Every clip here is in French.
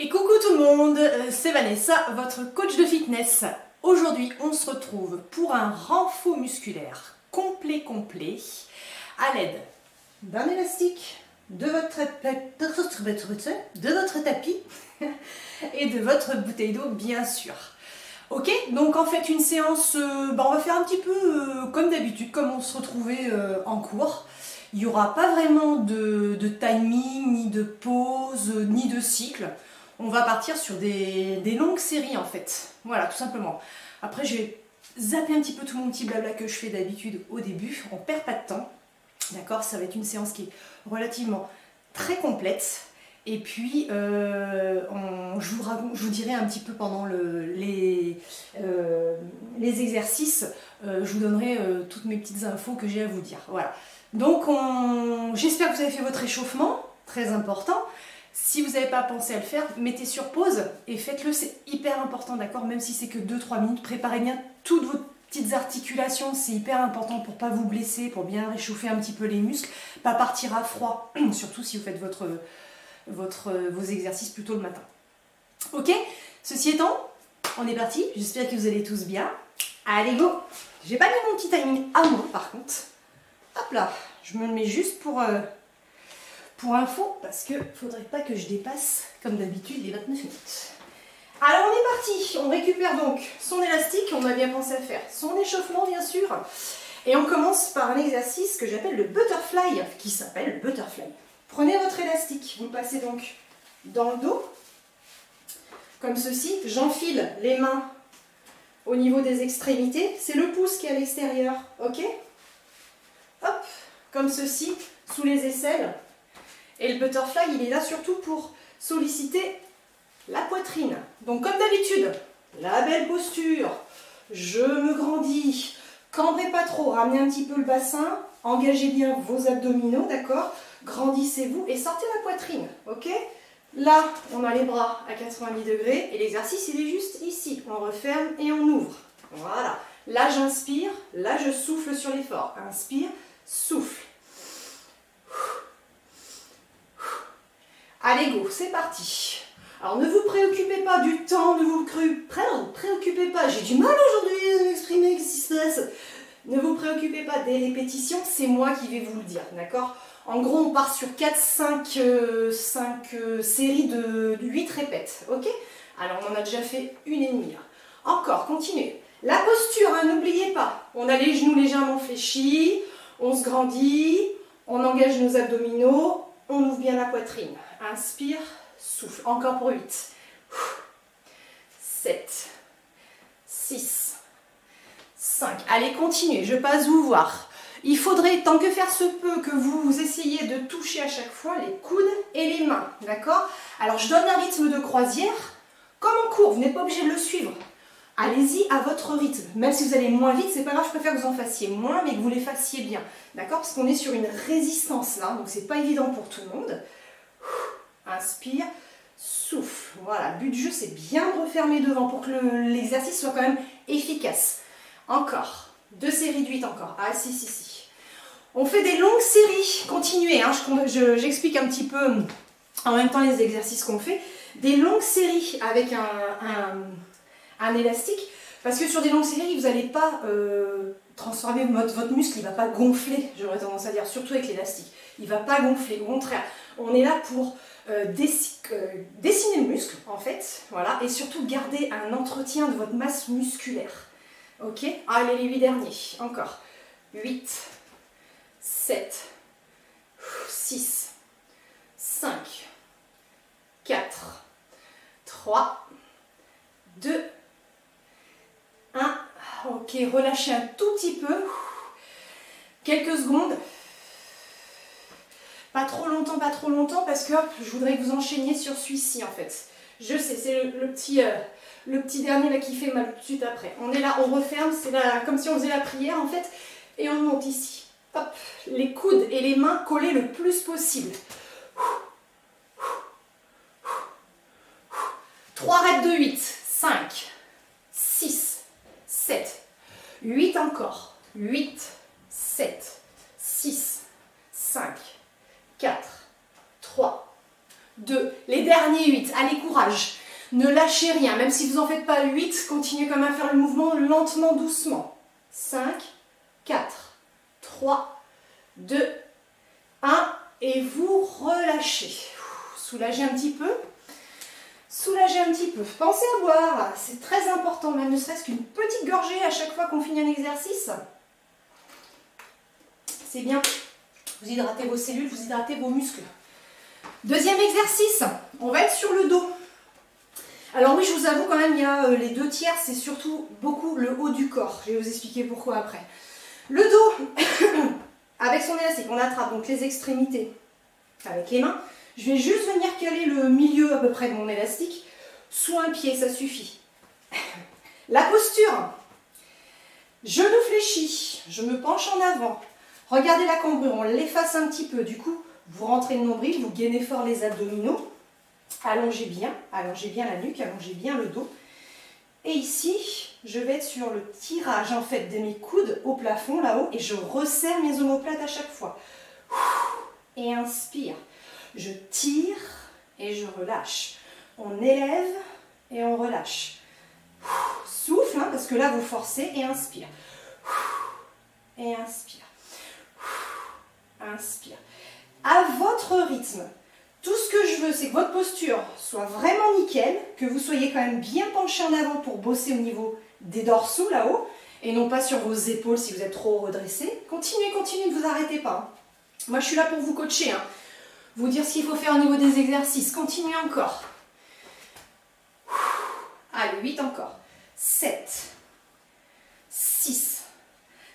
Et coucou tout le monde, c'est Vanessa, votre coach de fitness. Aujourd'hui, on se retrouve pour un renfort musculaire complet à l'aide d'un élastique, de votre tapis et de votre bouteille d'eau bien sûr. Ok, donc en fait une séance, on va faire un petit peu comme d'habitude, comme on se retrouvait en cours. Il n'y aura pas vraiment de timing, ni de pause, ni de cycle. On va partir sur des longues séries en fait. Voilà, tout simplement. Après, je vais zapper un petit peu tout mon petit blabla que je fais d'habitude au début. On perd pas de temps. D'accord, ça va être une séance qui est relativement très complète. Et puis, je vous dirai un petit peu pendant les exercices, je vous donnerai toutes mes petites infos que j'ai à vous dire. Voilà. Donc, j'espère que vous avez fait votre échauffement, très important. Si vous n'avez pas pensé à le faire, mettez sur pause et faites-le, c'est hyper important, d'accord? Même si c'est que 2-3 minutes, préparez bien toutes vos petites articulations, c'est hyper important pour ne pas vous blesser, pour bien réchauffer un petit peu les muscles, pas partir à froid, surtout si vous faites vos exercices plutôt le matin. Ok? Ceci étant, on est parti, j'espère que vous allez tous bien. Allez go! J'ai pas mis mon petit timing à moi par contre. Hop là, je me le mets juste pour info, parce que faudrait pas que je dépasse, comme d'habitude, les 29 minutes. Alors on est parti, on récupère donc son élastique, on a bien pensé à faire son échauffement bien sûr, et on commence par un exercice que j'appelle le butterfly, qui s'appelle le butterfly. Prenez votre élastique, vous le passez donc dans le dos, comme ceci, j'enfile les mains au niveau des extrémités, c'est le pouce qui est à l'extérieur, ok? Hop, comme ceci, sous les aisselles. Et le butterfly, il est là surtout pour solliciter la poitrine. Donc comme d'habitude, la belle posture, je me grandis, cambrez pas trop, ramenez un petit peu le bassin, engagez bien vos abdominaux, d'accord? Grandissez-vous et sortez la poitrine, ok? Là, on a les bras à 90 degrés et l'exercice, il est juste ici. On referme et on ouvre. Voilà. Là, j'inspire, là, je souffle sur l'effort. Inspire, souffle. Allez go, c'est parti. Alors ne vous préoccupez pas du temps, ne vous préoccupez pas, j'ai du mal aujourd'hui à m'exprimer, qu'est-ce qui se passe? Ne vous préoccupez pas des répétitions, c'est moi qui vais vous le dire, d'accord? En gros, on part sur 5 séries de 8 répètes, ok? Alors on en a déjà fait une et demie. Encore, continuez. La posture, hein, n'oubliez pas, on a les genoux légèrement fléchis, on se grandit, on engage nos abdominaux, on ouvre bien la poitrine. Inspire, souffle. Encore pour 8. 7. 6. 5. Allez, continuez. Je passe vous voir. Il faudrait, tant que faire se peut, que vous essayiez de toucher à chaque fois les coudes et les mains. D'accord? Alors, je donne un rythme de croisière. Comme en cours, vous n'êtes pas obligé de le suivre. Allez-y à votre rythme. Même si vous allez moins vite, c'est pas grave, je préfère que vous en fassiez moins, mais que vous les fassiez bien. D'accord? Parce qu'on est sur une résistance là, donc c'est pas évident pour tout le monde. Inspire, souffle. Voilà, le but du jeu, c'est bien de refermer devant pour que l'exercice soit quand même efficace. Encore. 2 séries de 8 encore. Ah, si. On fait des longues séries. Continuez, hein, j'explique un petit peu en même temps les exercices qu'on fait. Des longues séries avec un élastique, parce que sur des longues séries, vous n'allez pas transformer votre muscle, il ne va pas gonfler, j'aurais tendance à dire, surtout avec l'élastique. Il ne va pas gonfler, au contraire. On est là pour dessiner le muscle, en fait, voilà, et surtout garder un entretien de votre masse musculaire. Ok? Allez, les 8 derniers, encore. 8, 7, 6, 5, 4, 3, 2, 1. Ok, relâchez un tout petit peu. Quelques secondes. Pas trop longtemps, parce que hop, je voudrais que vous enchaîniez sur celui-ci en fait. Je sais, c'est le petit dernier là qui fait mal tout de suite après. On est là, on referme, c'est là comme si on faisait la prière en fait, et on monte ici. Hop, les coudes et les mains collés le plus possible. 3 reps de 8, 5, 6, 7, 8 encore, 8, 7, 6, 5, 4, 3, 2, les derniers 8, allez courage. Ne lâchez rien, même si vous n'en faites pas 8, continuez quand même à faire le mouvement lentement, doucement. 5, 4, 3, 2, 1, et vous relâchez. Soulagez un petit peu. Soulagez un petit peu. Pensez à boire, c'est très important, même ne serait-ce qu'une petite gorgée à chaque fois qu'on finit un exercice. C'est bien. Vous hydratez vos cellules, vous hydratez vos muscles. Deuxième exercice, on va être sur le dos. Alors oui, je vous avoue quand même, il y a les 2 tiers, c'est surtout beaucoup le haut du corps. Je vais vous expliquer pourquoi après. Le dos, avec son élastique, on attrape donc les extrémités avec les mains. Je vais juste venir caler le milieu à peu près de mon élastique sous un pied, ça suffit. La posture, genou fléchi, je me penche en avant. Regardez la cambrure, on l'efface un petit peu. Du coup, vous rentrez le nombril, vous gainez fort les abdominaux. Allongez bien la nuque, allongez bien le dos. Et ici, je vais être sur le tirage en fait de mes coudes au plafond là-haut et je resserre mes omoplates à chaque fois. Et inspire. Je tire et je relâche. On élève et on relâche. Souffle, hein, parce que là vous forcez et inspire. Et inspire. Inspire. À votre rythme. Tout ce que je veux, c'est que votre posture soit vraiment nickel, que vous soyez quand même bien penché en avant pour bosser au niveau des dorsaux là-haut, et non pas sur vos épaules si vous êtes trop redressé. Continuez, continuez, ne vous arrêtez pas. Moi, je suis là pour vous coacher, hein. Vous dire ce qu'il faut faire au niveau des exercices. Continuez encore. Allez, 8 encore. 7, 6.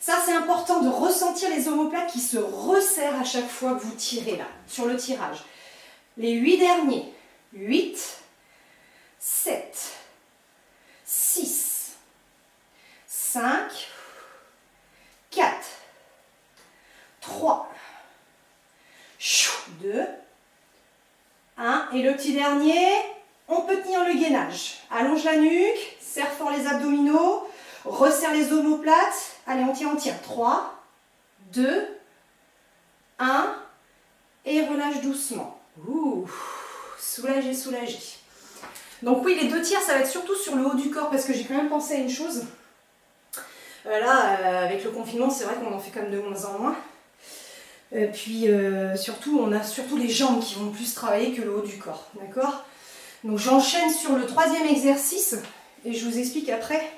Ça, c'est important de ressentir les omoplates qui se resserrent à chaque fois que vous tirez là, sur le tirage. Les 8 derniers. 8, 7, 6, 5, 4, 3, 2, 1. Et le petit dernier, on peut tenir le gainage. Allonge la nuque, serre fort les abdominaux, resserre les omoplates. Allez, on tient. 3, 2, 1. Et relâche doucement. Ouh, soulagez, soulagez. Donc oui, les 2 tiers, ça va être surtout sur le haut du corps parce que j'ai quand même pensé à une chose. Là, avec le confinement, c'est vrai qu'on en fait quand même de moins en moins. Puis surtout, on a surtout les jambes qui vont plus travailler que le haut du corps. D'accord? Donc j'enchaîne sur le 3e exercice et je vous explique après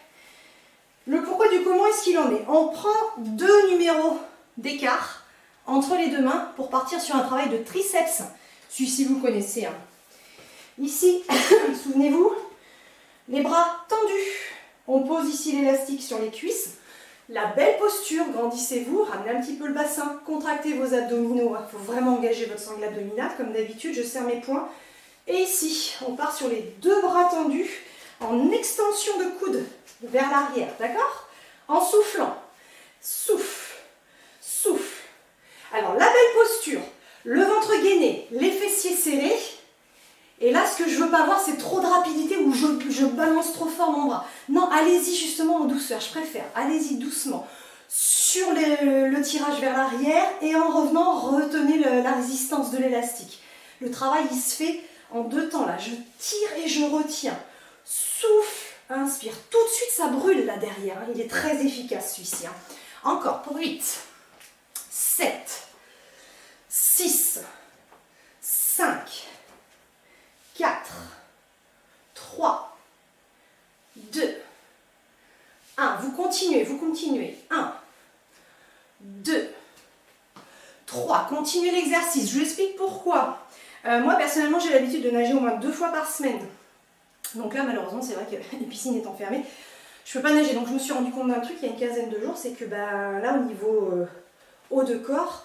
le pourquoi du comment est-ce qu'il en est. On prend 2 numéros d'écart entre les 2 mains pour partir sur un travail de triceps. Celui-ci, vous connaissez. Hein. Ici, souvenez-vous, les bras tendus. On pose ici l'élastique sur les cuisses. La belle posture, grandissez-vous, ramenez un petit peu le bassin, contractez vos abdominaux. Il faut vraiment engager votre sangle abdominale. Comme d'habitude, je serre mes poings. Et ici, on part sur les 2 bras tendus en extension de coude vers l'arrière. D'accord? En soufflant. Souffle. Souffle. Alors, la belle posture. Le ventre gainé, les fessiers serrés. Et là, ce que je ne veux pas avoir, c'est trop de rapidité où je balance trop fort mon bras. Non, allez-y justement en douceur, je préfère. Allez-y doucement. Sur le tirage vers l'arrière et en revenant, retenez la résistance de l'élastique. Le travail, il se fait en 2 temps là. Je tire et je retiens. Souffle, inspire. Tout de suite, ça brûle là derrière. Il est très efficace celui-ci. Encore pour 8, 7, 6, 5, 4, 3, 2, 1. Vous continuez. 1, 2, 3. Continuez l'exercice. Je vous explique pourquoi. Moi, personnellement, j'ai l'habitude de nager au moins 2 fois par semaine. Donc là, malheureusement, c'est vrai que les piscines étant fermées, je ne peux pas nager. Donc je me suis rendu compte d'un truc il y a une quinzaine de jours, c'est que là, au niveau haut de corps,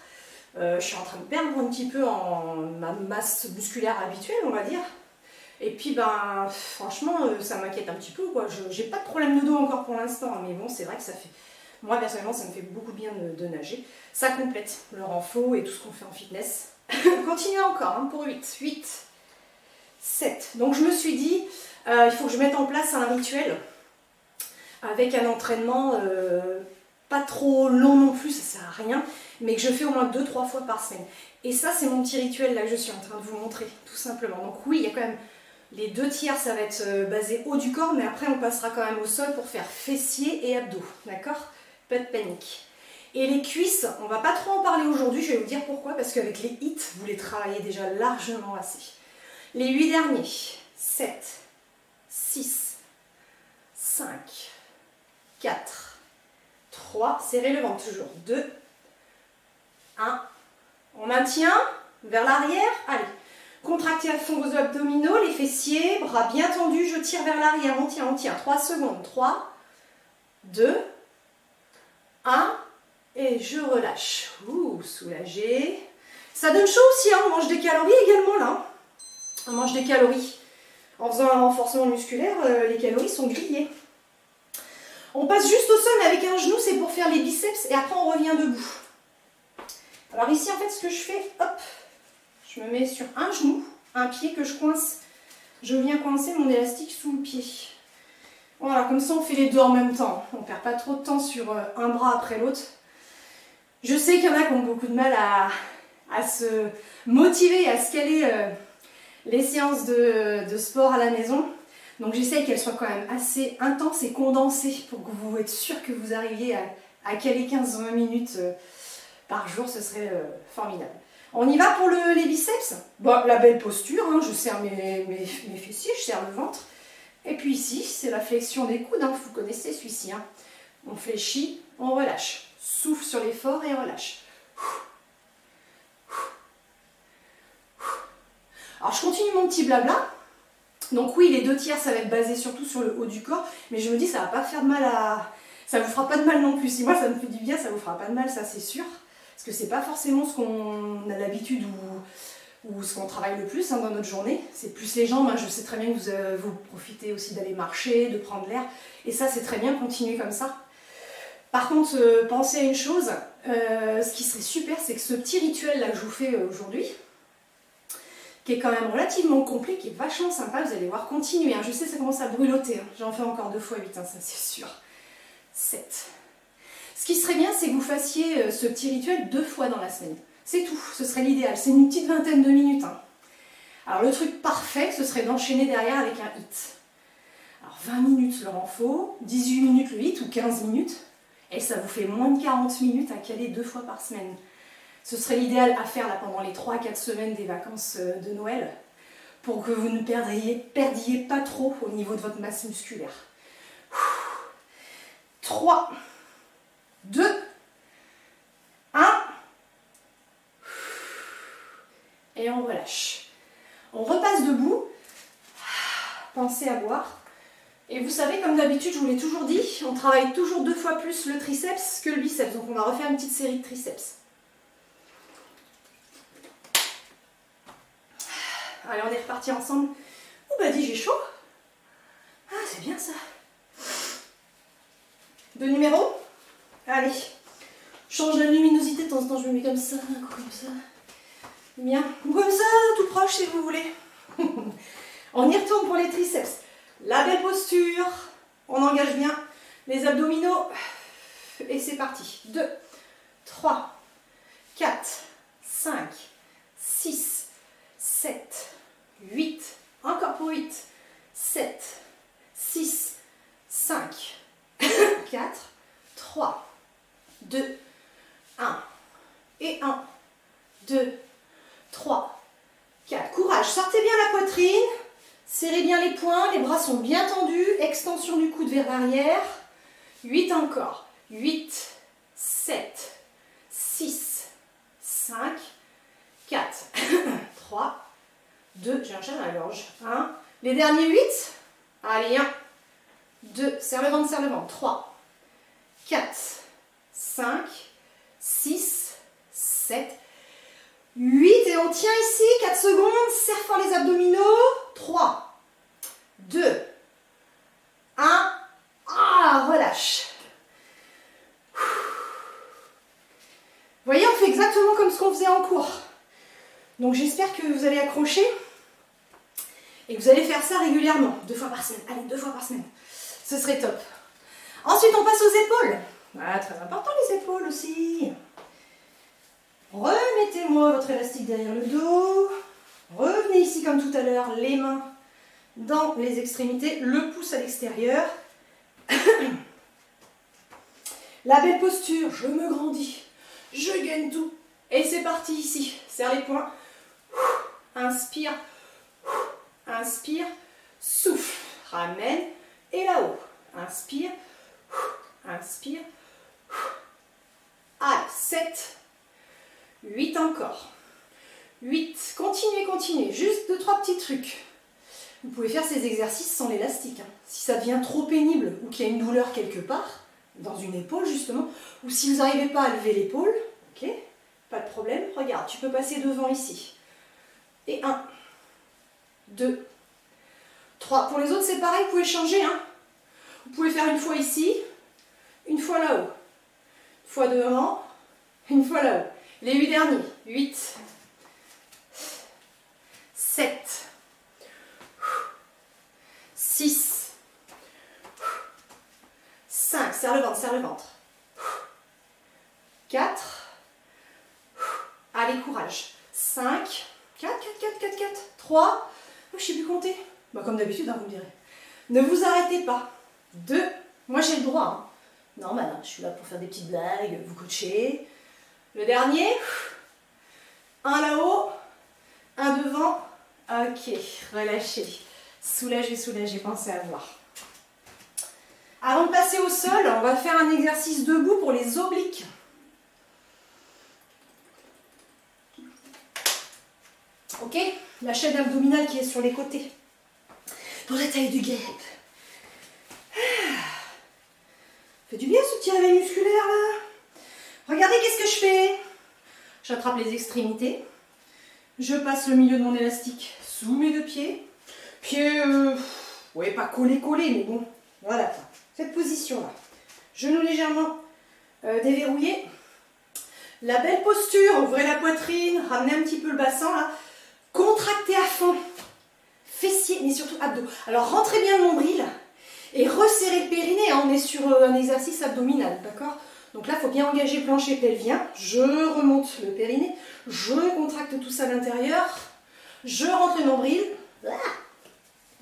je suis en train de perdre un petit peu en ma masse musculaire habituelle, on va dire. Et puis, franchement, ça m'inquiète un petit peu, quoi. J'ai pas de problème de dos encore pour l'instant, mais bon, c'est vrai que ça fait... Moi, personnellement, ça me fait beaucoup bien de nager. Ça complète le renfort et tout ce qu'on fait en fitness. Continuez encore, hein, pour 8. 8, 7. Donc, je me suis dit, il faut que je mette en place un rituel avec un entraînement pas trop long non plus, ça sert à rien, mais que je fais au moins 2-3 fois par semaine. Et ça, c'est mon petit rituel là que je suis en train de vous montrer, tout simplement. Donc oui, il y a quand même les 2 tiers, ça va être basé haut du corps, mais après on passera quand même au sol pour faire fessiers et abdos, d'accord? Pas de panique. Et les cuisses, on va pas trop en parler aujourd'hui, je vais vous dire pourquoi, parce qu'avec les hits, vous les travaillez déjà largement assez. Les 8 derniers, 7, 6, 5, 4, 3, serrez le ventre toujours, 2, 1, on maintient vers l'arrière, allez, contractez à fond vos abdominaux, les fessiers, bras bien tendus, je tire vers l'arrière, on tient, 3 secondes, 3, 2, 1, et je relâche, ouh, soulagé, ça donne chaud aussi, hein, on mange des calories également là, on mange des calories, en faisant un renforcement musculaire, les calories sont grillées. On passe juste au sol avec un genou, c'est pour faire les biceps et après on revient debout. Alors ici en fait ce que je fais, hop, je me mets sur un genou, un pied que je coince, je viens coincer mon élastique sous le pied. Voilà, comme ça on fait les deux en même temps, on ne perd pas trop de temps sur un bras après l'autre. Je sais qu'il y en a qui ont beaucoup de mal à se motiver, à se caler les séances de sport à la maison. Donc j'essaye qu'elles soient quand même assez intenses et condensées pour que vous êtes sûr que vous arriviez à caler 15-20 minutes par jour, ce serait formidable. On y va pour les biceps. Bon, la belle posture, hein, je serre mes fessiers, je serre le ventre. Et puis ici, c'est la flexion des coudes, hein, vous connaissez celui-ci. Hein. On fléchit, on relâche. Souffle sur l'effort et relâche. Alors je continue mon petit blabla. Donc oui, les 2 tiers, ça va être basé surtout sur le haut du corps, mais je me dis, ça va pas faire de mal ça vous fera pas de mal non plus. Si moi ça me fait du bien, ça vous fera pas de mal, ça c'est sûr. Parce que c'est pas forcément ce qu'on a l'habitude ou ce qu'on travaille le plus hein, dans notre journée. C'est plus les jambes, hein. Je sais très bien que vous profitez aussi d'aller marcher, de prendre l'air. Et ça, c'est très bien, continuer comme ça. Par contre, pensez à une chose, ce qui serait super, c'est que ce petit rituel là que je vous fais aujourd'hui, qui est quand même relativement complet, qui est vachement sympa, vous allez voir, continuer. Hein. Je sais, ça commence à brûloter, hein. J'en fais encore 2 fois 8, hein, ça c'est sûr. 7. Ce qui serait bien, c'est que vous fassiez ce petit rituel 2 fois dans la semaine. C'est tout, ce serait l'idéal. C'est une petite vingtaine de minutes. Hein. Alors le truc parfait, ce serait d'enchaîner derrière avec un hit. Alors 20 minutes leur en faut, 18 minutes le hit ou 15 minutes. Et ça vous fait moins de 40 minutes à caler 2 fois par semaine. Ce serait l'idéal à faire là, pendant les 3-4 semaines des vacances de Noël pour que vous ne perdiez pas trop au niveau de votre masse musculaire. 3, 2, 1 et on relâche. On repasse debout, pensez à boire. Et vous savez, comme d'habitude, je vous l'ai toujours dit, on travaille toujours 2 fois plus le triceps que le biceps. Donc on va refaire une petite série de triceps. Allez, on est reparti ensemble. Oh bah dis, j'ai chaud. Ah, c'est bien ça. 2 numéros. Allez, change la luminosité, de temps en temps je me mets comme ça, Bien, ou comme ça, tout proche si vous voulez. On y retourne pour les triceps. La belle posture, on engage bien les abdominaux. Et c'est parti. 2, 3, 4, 5, 6, 7, 8. Encore pour 8. 7, 6, 5, 4, 3, 2, 1. Et 1, 2, 3, 4. Courage, sortez bien la poitrine. Serrez bien les poings, les bras sont bien tendus. Extension du coude vers l'arrière. 8 encore. 8, 7, 6, 5, 4, 3, 2, j'ai un chat dans la gorge. 1. Les derniers 8. Allez, 1, 2, serre le ventre, 3, 4, 5, 6, 7, 8. Et on tient ici, 4 secondes, serre fort les abdominaux. 3, 2, 1. Ah, relâche. Vous voyez, on fait exactement comme ce qu'on faisait en cours. Donc j'espère que vous allez accrocher et que vous allez faire ça régulièrement, 2 fois par semaine. Allez, 2 fois par semaine. Ce serait top. Ensuite, on passe aux épaules. Voilà, très important les épaules aussi. Remettez-moi votre élastique derrière le dos. Revenez ici comme tout à l'heure, les mains dans les extrémités, le pouce à l'extérieur. La belle posture, je me grandis, je gagne tout. Et c'est parti ici, serre les poings. Inspire, inspire, souffle, ramène et là-haut. Inspire, inspire. Allez, 7, 8 encore. 8, continuez, continuez, juste 2-3 petits trucs. Vous pouvez faire ces exercices sans l'élastique. Hein. Si ça devient trop pénible ou qu'il y a une douleur quelque part, dans une épaule justement, ou si vous n'arrivez pas à lever l'épaule, ok, pas de problème, regarde, tu peux passer devant ici. Et 1, 2, 3. Pour les autres, c'est pareil, vous pouvez changer. Hein. Vous pouvez faire une fois ici, une fois là-haut. Une fois devant, une fois là-haut. Les 8 derniers. 8, 7, 6, 5, serre le ventre, serre le ventre. 4, allez, courage. 5, 4, 3, je ne sais plus compter. Bah, comme d'habitude, hein, vous me direz. Ne vous arrêtez pas. 2, moi j'ai le droit. Hein. Normal, hein, je suis là pour faire des petites blagues, vous coacher. Le dernier, 1 là-haut, 1 devant. Ok, relâchez. Soulagez, soulagez, pensez à voir. Avant de passer au sol, on va faire un exercice debout pour les obliques. Ok, la chaîne abdominale qui est sur les côtés. Pour la taille du guêpe. Fait du bien ce petit réveil musculaire là. Regardez qu'est-ce que je fais. J'attrape les extrémités. Je passe le milieu de mon élastique sous mes 2 pieds. Pieds, ouais, pas collés, mais bon, voilà, cette position-là. Genoux légèrement déverrouillés. La belle posture, ouvrez la poitrine, ramenez un petit peu le bassin, là. Contractez à fond. Fessiers, mais surtout abdos. Alors, rentrez bien le nombril et resserrez le périnée. Hein. On est sur un exercice abdominal, d'accord? Donc là, il faut bien engager le plancher pelvien. Je remonte le périnée. Je contracte tout ça à l'intérieur. Je rentre le nombril.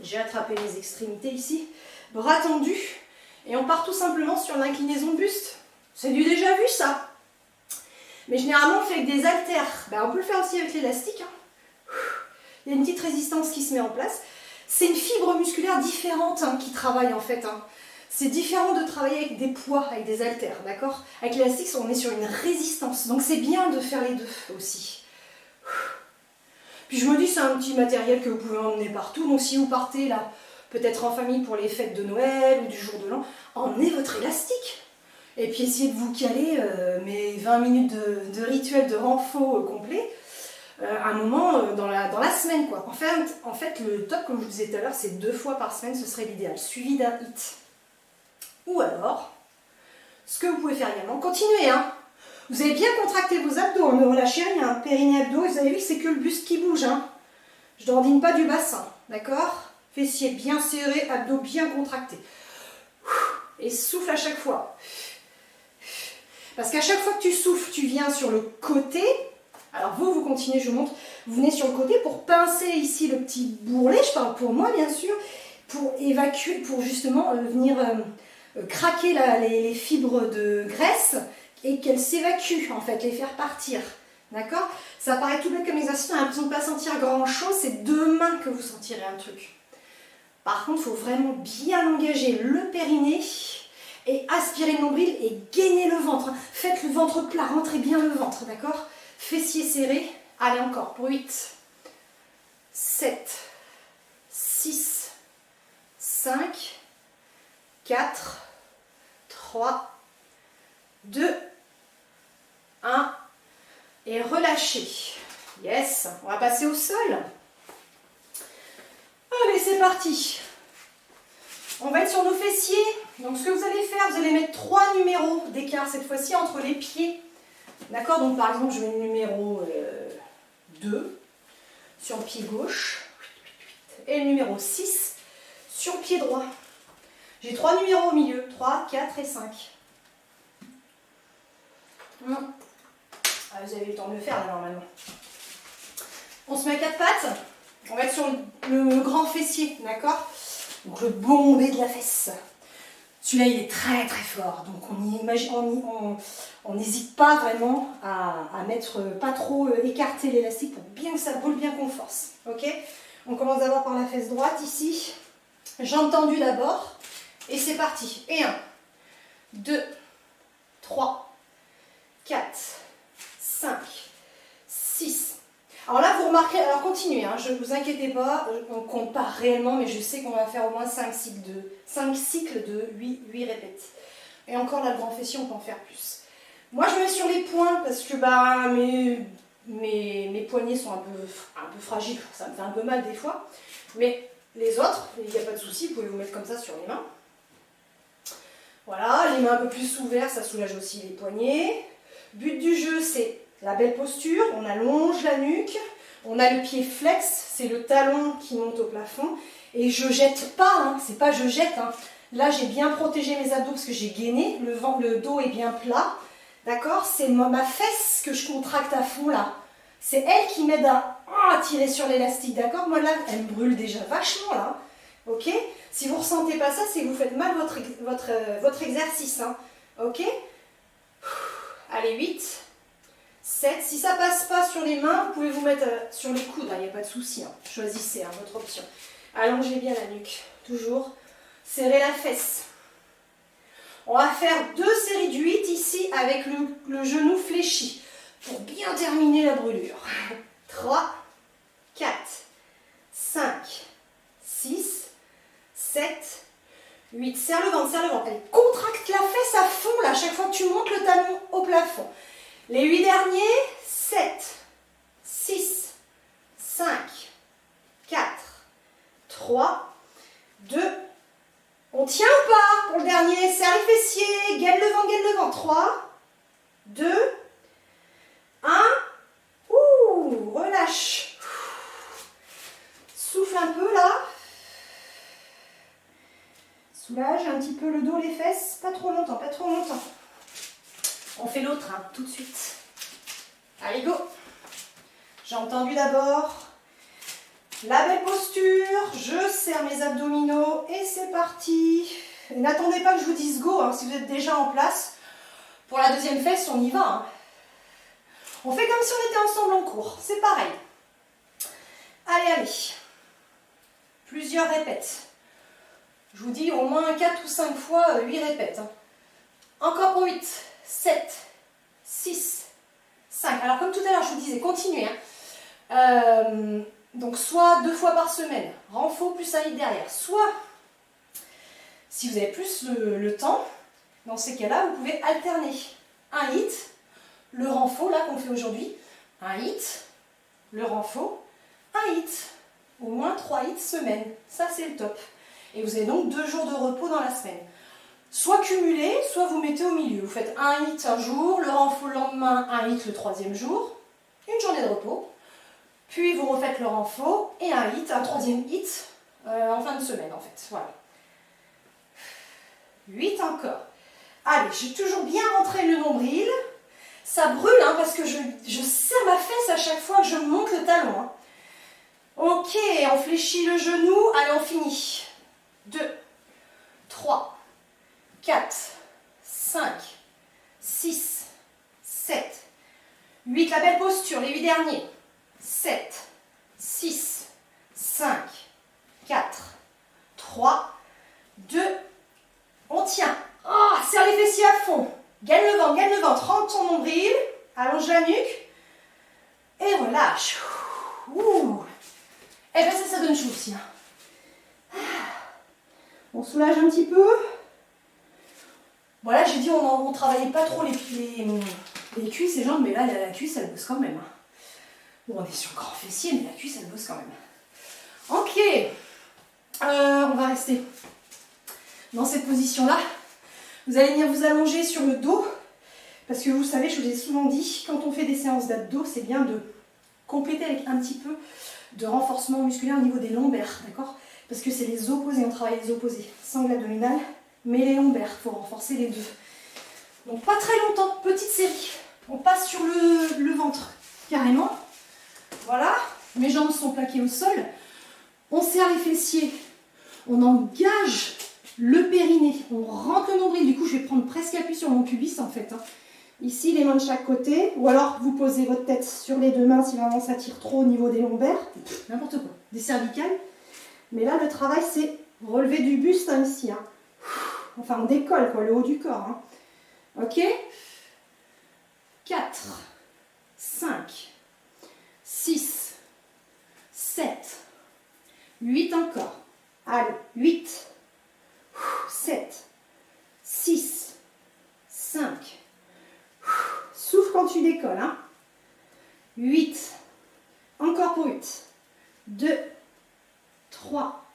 J'ai attrapé les extrémités ici. Bras tendus. Et on part tout simplement sur l'inclinaison de buste. C'est du déjà vu, ça. Mais généralement, on fait avec des haltères. Ben, on peut le faire aussi avec l'élastique. Hein. Il y a une petite résistance qui se met en place. C'est une fibre musculaire différente hein, qui travaille en fait. Hein. C'est différent de travailler avec des poids, avec des haltères, d'accord? Avec l'élastique, on est sur une résistance. Donc c'est bien de faire les deux aussi. Puis je me dis, c'est un petit matériel que vous pouvez emmener partout. Donc si vous partez là, peut-être en famille pour les fêtes de Noël ou du jour de l'an, emmenez votre élastique. Et puis essayez de vous caler mes 20 minutes de rituel de renfo complet. Un moment dans la semaine quoi. En fait, le top, comme je vous disais tout à l'heure, c'est 2 fois par semaine, ce serait l'idéal, suivi d'un hit. Ou alors, ce que vous pouvez faire également, continuez, hein. Vous avez bien contracté vos abdos, hein, ne relâchez rien, hein. Périnée abdos, vous avez vu que c'est que le buste qui bouge, hein. Je n'ordine pas du bassin, d'accord? Fessiers bien serrés, abdos bien contractés. Et souffle à chaque fois. Parce qu'à chaque fois que tu souffles, tu viens sur le côté. Alors vous continuez, je vous montre. Vous venez sur le côté pour pincer ici le petit bourrelet, je parle pour moi bien sûr, pour évacuer, pour justement venir craquer les fibres de graisse et qu'elles s'évacuent en fait, les faire partir. D'accord? Ça paraît tout bête comme exercice, on a l'impression de ne pas sentir grand chose, c'est demain que vous sentirez un truc. Par contre, il faut vraiment bien engager le périnée et aspirer le nombril et gainer le ventre. Faites le ventre plat, rentrez bien le ventre, d'accord? Fessiers serrés, allez encore pour 8, 7, 6, 5, 4, 3, 2, 1 et relâchez. Yes, on va passer au sol. Allez, c'est parti. On va être sur nos fessiers. Donc ce que vous allez faire, vous allez mettre 3 numéros d'écart cette fois-ci entre les pieds. D'accord? Donc par exemple, je mets le numéro 2 sur le pied gauche et le numéro 6 sur le pied droit. J'ai 3 numéros au milieu, 3, 4 et 5. Ah, vous avez eu le temps de le faire là normalement. On se met à quatre pattes. On va être sur le grand fessier, d'accord? Donc le bombé de la fesse. Celui-là, il est très très fort. Donc on n'hésite pas vraiment à mettre pas trop écarté l'élastique pour bien que ça brûle, bien qu'on force. Ok? On commence d'abord par la fesse droite ici. Jambes tendues d'abord. Et c'est parti. Et 1, 2, 3, 4, 5, 6. Alors là, vous remarquez, alors continuez, hein, je ne vous inquiétez pas, on ne compte pas réellement, mais je sais qu'on va faire au moins 5 cycles de 8 répètes. Et encore là, le grand fessier, on peut en faire plus. Moi, je mets sur les poings parce que bah, mes poignets sont un peu fragiles, ça me fait un peu mal des fois. Mais les autres, il n'y a pas de souci, vous pouvez vous mettre comme ça sur les mains. Voilà, les mains un peu plus ouvertes, ça soulage aussi les poignets. But du jeu, c'est la belle posture, on allonge la nuque, on a le pied flex, c'est le talon qui monte au plafond. Et je jette pas, hein, c'est pas je jette. Hein. Là, j'ai bien protégé mes abdos parce que j'ai gainé, le dos est bien plat. D'accord? C'est ma fesse que je contracte à fond là. C'est elle qui m'aide à tirer sur l'élastique, d'accord? Moi là, elle me brûle déjà vachement là. Ok? Si vous ne ressentez pas ça, c'est que vous faites mal votre exercice. Hein. Ok? Allez, 8, 7. Si ça ne passe pas sur les mains, vous pouvez vous mettre sur les coudes, il n'y a pas de souci. Hein. Choisissez votre option. Allongez bien la nuque, toujours. Serrez la fesse. On va faire 2 séries de 8 ici avec le genou fléchi pour bien terminer la brûlure. 3, 4, 5, 6, 7, 8. Serre le ventre, serre le ventre. Allez, contracte la fesse à fond là, chaque fois que tu montes le talon au plafond. Les 8 derniers, 7, 6, 5, 4, 3, 2. On tient ou pas pour le dernier? Serre les fessiers, gaine le vent. 3, 2, 1. Ouh, relâche. Souffle un peu là. Soulage un petit peu le dos, les fesses. Pas trop longtemps, pas trop longtemps. On fait l'autre, hein, tout de suite. Allez, go. Jambes tendues d'abord. La belle posture. Je serre mes abdominaux et c'est parti. N'attendez pas que je vous dise go, hein, si vous êtes déjà en place. Pour la deuxième fesse, on y va. Hein. On fait comme si on était ensemble en cours. C'est pareil. Allez, allez. Plusieurs répètes. Je vous dis au moins 4 ou 5 fois 8 répètes. Hein. Encore pour 8, 7, 6, 5. Alors comme tout à l'heure, je vous disais, continuez. Hein. Donc soit 2 fois par semaine, renfort plus un hit derrière. Soit, si vous avez plus le temps, dans ces cas-là, vous pouvez alterner un hit, le renfort là qu'on fait aujourd'hui, un hit, le renfort, un hit. Au moins 3 hits semaine. Ça, c'est le top. Et vous avez donc 2 jours de repos dans la semaine. Soit cumulé, soit vous mettez au milieu. Vous faites un hit un jour, le renfort le lendemain, un hit le 3e jour, une journée de repos. Puis vous refaites le renfort et un hit, un 3e hit en fin de semaine en fait. Voilà. 8 encore. Allez, j'ai toujours bien rentré le nombril. Ça brûle hein, parce que je serre ma fesse à chaque fois que je monte le talon. Hein. Ok, on fléchit le genou. Allez, on finit. 2, 3, 4, 5, 6, 7, 8. La belle posture, les 8 derniers. 7, 6, 5, 4, 3, 2. On tient. Oh, serre les fessiers à fond. Gaine le ventre. Rentre ton nombril. Allonge la nuque. Et relâche. Ouh. Et bien ça donne chaud aussi. Hein. On soulage un petit peu. Voilà, j'ai dit on ne travaillait pas trop les cuisses et jambes, mais là la cuisse elle bosse quand même. Hein. Bon, on est sur le grand fessier, mais la cuisse elle bosse quand même. Ok. On va rester dans cette position-là. Vous allez venir vous allonger sur le dos. Parce que vous savez, je vous ai souvent dit, quand on fait des séances d'abdos, c'est bien de compléter avec un petit peu de renforcement musculaire au niveau des lombaires, d'accord? Parce que c'est les opposés, on travaille les opposés. Sangle abdominale, mais les lombaires, il faut renforcer les deux. Donc pas très longtemps, petite série. On passe sur le ventre, carrément. Voilà, mes jambes sont plaquées au sol. On serre les fessiers, on engage le périnée, on rentre le nombril. Du coup, je vais prendre presque appui sur mon pubis en fait. Ici, les mains de chaque côté. Ou alors, vous posez votre tête sur les deux mains si vraiment ça tire trop au niveau des lombaires. N'importe quoi, des cervicales. Mais là, le travail, c'est relever du buste ici. Enfin, on décolle, quoi, le haut du corps. Ok ? 4, 5, 6, 7, 8 encore. Allez, 8, 7, 6, 5. Souffle quand tu décolles. 8. Encore pour 8. 2, 3,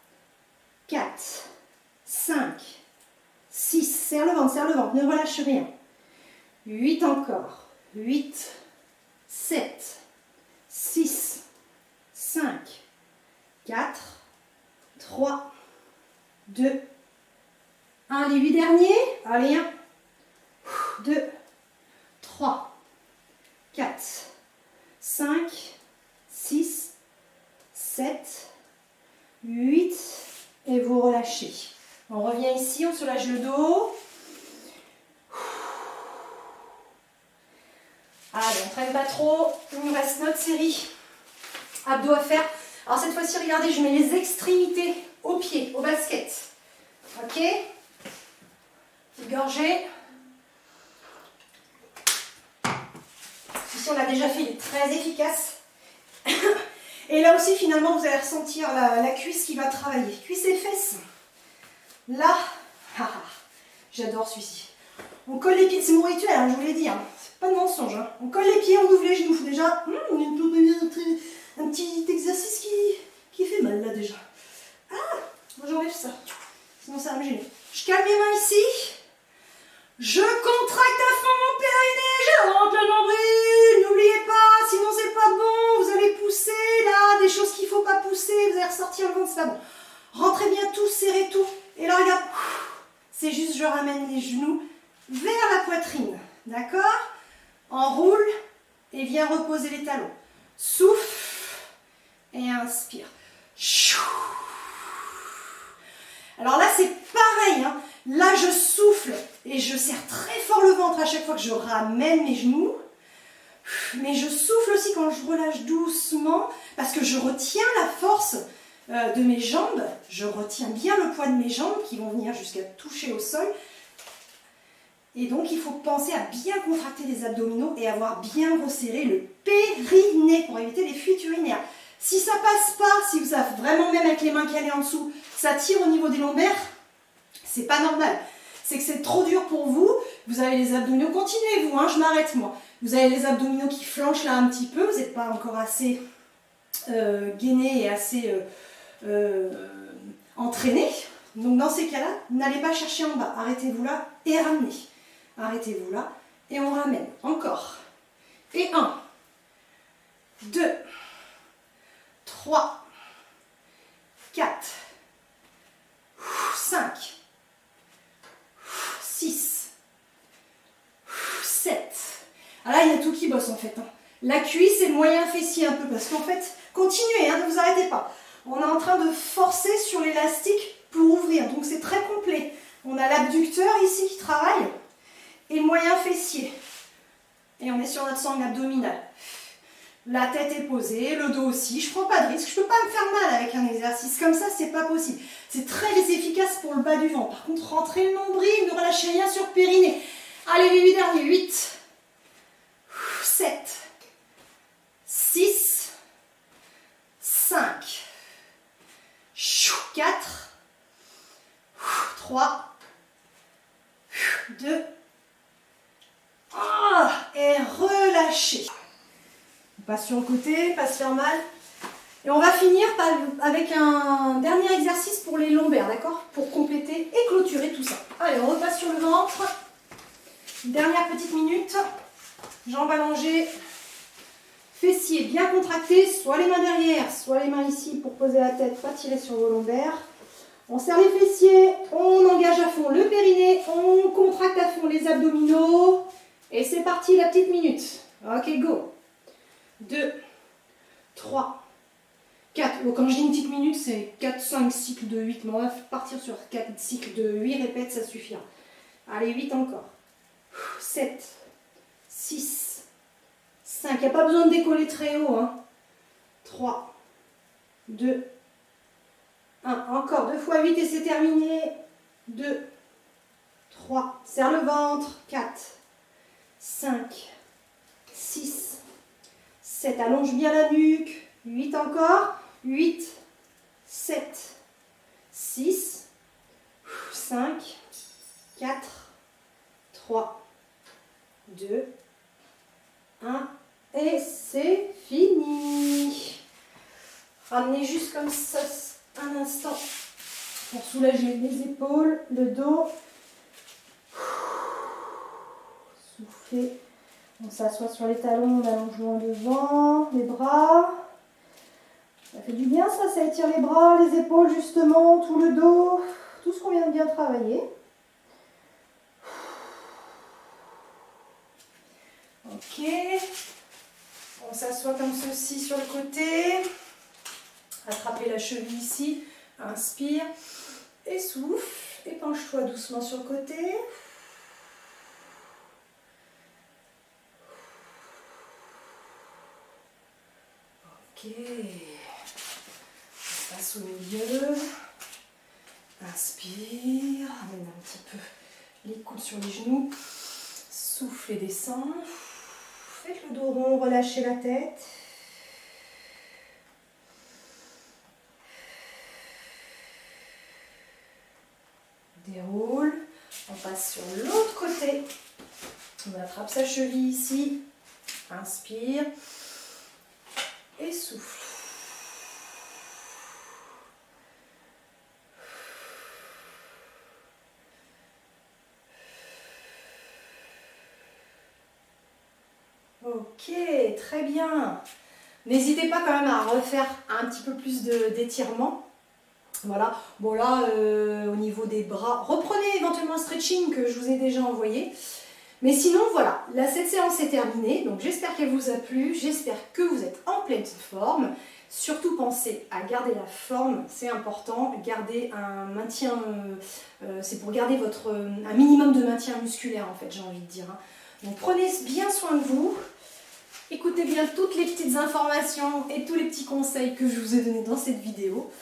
4, 5, 6. Serre le ventre, ne relâche rien. 8 encore. 8, 7, 6, 5, 4, 3, 2, 1. Les 8 derniers. Allez, 1, 2, 3, 4, 5, 6, 7, 8. Et vous relâchez. On revient ici, on soulage le dos. Allez, on ne traîne pas trop. Il nous reste notre série abdos à faire. Alors cette fois-ci, regardez, je mets les extrémités aux pieds, au basket. Ok ? Petite gorgée. Ici, on l'a déjà fait, il est très efficace. Et là aussi, finalement, vous allez ressentir la cuisse qui va travailler. Cuisse et fesses. Là, j'adore celui-ci. On colle les pieds, c'est mon rituel, je vous l'ai dit. C'est pas de mensonge. On colle les pieds, on ouvre les genoux. Déjà, un petit exercice qui fait mal là déjà. Moi j'enlève ça. Sinon ça va me gêner. Je calme mes mains ici. Je contracte à fond mon périnée. Je rentre le nombril. N'oubliez pas, sinon c'est pas bon. Vous allez pousser là, des choses qu'il ne faut pas pousser. Vous allez ressortir le ventre, c'est pas bon. Rentrez bien tout, serrez tout. Et là regarde, c'est juste je ramène les genoux vers la poitrine. D'accord ? Enroule et viens reposer les talons. Souffle et inspire. Alors là, c'est pareil. Là, je souffle et je serre très fort le ventre à chaque fois que je ramène mes genoux. Mais je souffle aussi quand je relâche doucement parce que je retiens la force de mes jambes. Je retiens bien le poids de mes jambes qui vont venir jusqu'à toucher au sol. Et donc, il faut penser à bien contracter les abdominaux et avoir bien resserré le périnée pour éviter les fuites urinaires. Si ça passe pas, si vous avez vraiment, même avec les mains calées en dessous, ça tire au niveau des lombaires, c'est pas normal. C'est que c'est trop dur pour vous. Vous avez les abdominaux, continuez vous, je m'arrête moi. Vous avez les abdominaux qui flanchent là un petit peu, vous n'êtes pas encore assez gainé et assez entraîné. Donc dans ces cas-là, n'allez pas chercher en bas. Arrêtez-vous là et ramenez. Arrêtez-vous là et on ramène. Encore. Et 1, 2, 3, 4, 5, 6, 7. Alors là, il y a tout qui bosse en fait. La cuisse et le moyen fessier un peu parce qu'en fait, continuez, ne vous arrêtez pas. On est en train de forcer sur l'élastique pour ouvrir. Donc c'est très complet. On a l'abducteur ici qui travaille et le moyen fessier. Et on est sur notre sangle abdominale. La tête est posée, le dos aussi. Je ne prends pas de risque. Je ne peux pas me faire mal avec un exercice comme ça, c'est pas possible. C'est très efficace pour le bas du ventre. Par contre, rentrez le nombril, ne relâchez rien sur le périnée. Allez, les 8 derniers. 8, 7, 6, 5, 4, 3, 2, et relâchez. On passe sur le côté, pas se faire mal. Et on va finir avec un dernier exercice pour les lombaires, d'accord? Pour compléter et clôturer tout ça. Allez, on repasse sur le ventre. Dernière petite minute. Jambes allongées. Fessiers bien contractés, soit les mains derrière, soit les mains ici pour poser la tête, pas tirer sur vos lombaires. On serre les fessiers, on engage à fond le périnée, on contracte à fond les abdominaux Et c'est parti la petite minute. Ok, go. 2, 3, 4. Bon, quand je dis une petite minute, c'est 4, 5 cycles de 8. Mais on va partir sur 4 cycles de 8 répètes, ça suffira. Allez, 8 encore. 7, 6, 5. Il n'y a pas besoin de décoller très haut. 3, 2, 1. Encore 2 fois 8 et c'est terminé. 2, 3. Serre le ventre. 4, 5, 6, 7. Allonge bien la nuque. 8 encore. 8, 7, 6, 5, 4, 3, 2, 1. Et c'est fini. Ramenez juste comme ça un instant pour soulager les épaules, le dos. Soufflez. On s'assoit sur les talons, on allonge loin devant, les bras. Ça fait du bien ça étire les bras, les épaules justement, tout le dos, tout ce qu'on vient de bien travailler. Ok. On s'assoit comme ceci sur le côté. Attrapez la cheville ici. Inspire. Et souffle. Épanche-toi doucement sur le côté. Ok. On passe au milieu. Inspire. Amène un petit peu les coudes sur les genoux. Souffle et descend. Faites le dos rond, relâchez la tête. Déroule. On passe sur l'autre côté. On attrape sa cheville ici. Inspire. Et souffle. Ok, très bien. N'hésitez pas quand même à refaire un petit peu plus d'étirement. Voilà. Bon là, au niveau des bras, reprenez éventuellement un stretching que je vous ai déjà envoyé. Mais sinon, voilà, là, cette séance est terminée. Donc j'espère qu'elle vous a plu. J'espère que vous êtes en pleine forme. Surtout pensez à garder la forme, c'est important. Garder un maintien, c'est pour garder un minimum de maintien musculaire en fait, j'ai envie de dire. Donc prenez bien soin de vous. Écoutez bien toutes les petites informations et tous les petits conseils que je vous ai donnés dans cette vidéo.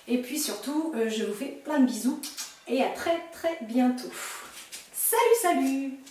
Et puis surtout, je vous fais plein de bisous et à très très bientôt. Salut, salut!